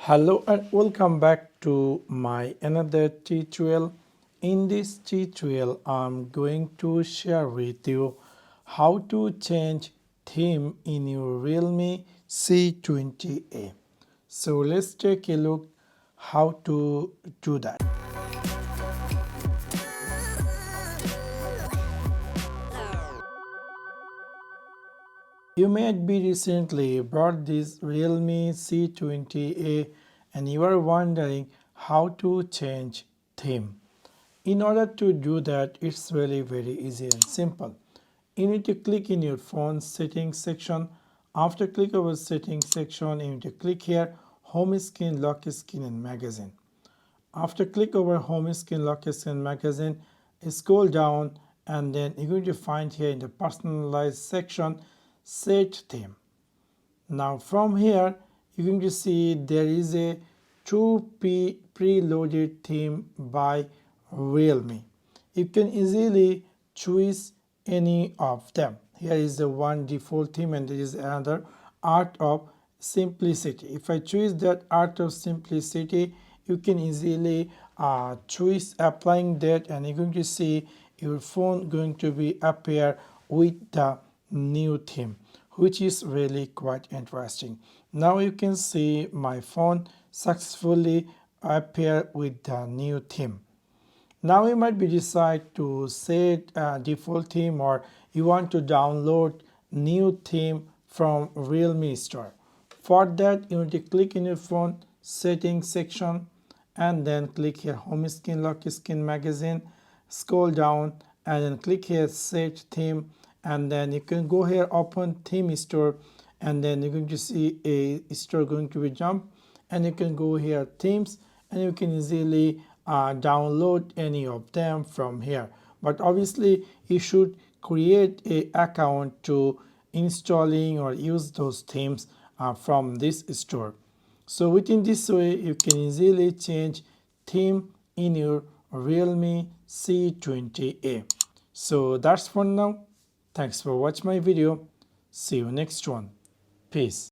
Hello and welcome back to my another tutorial. In this tutorial I'm going to share with you how to change theme in your Realme C20A. So let's take a look how to do that. You might be recently bought this Realme C20A and you are wondering how to change theme. In order to do that, it's really very easy and simple. You need to click in your phone settings section. After click over settings section, you need to click here home screen, lock screen and magazine. After click over home screen, lock screen, magazine, scroll down and then you're going to find here in the personalized section set theme. Now from here you're going to see there is a preloaded theme by Realme. You can easily choose any of them. Here is the one default theme and there is another Art of Simplicity. If I choose that Art of Simplicity, you can easily choose applying that and you're going to see your phone going to be appear with the new theme, which is really quite interesting. Now you can see my phone successfully appear with the new theme. Now you might be decide to set a default theme or you want to download new theme from Realme store. For that you need to click in your phone settings section and then click here home screen, lock screen, magazine, scroll down and then click here set theme and then you can go here open theme store and then you're going to see a store going to be jump and you can go here themes and you can easily download any of them from here, but obviously you should create a account to installing or use those themes from this store. So within this way you can easily change theme in your Realme C20A. So that's for now. Thanks for watching my video. See you next one. Peace.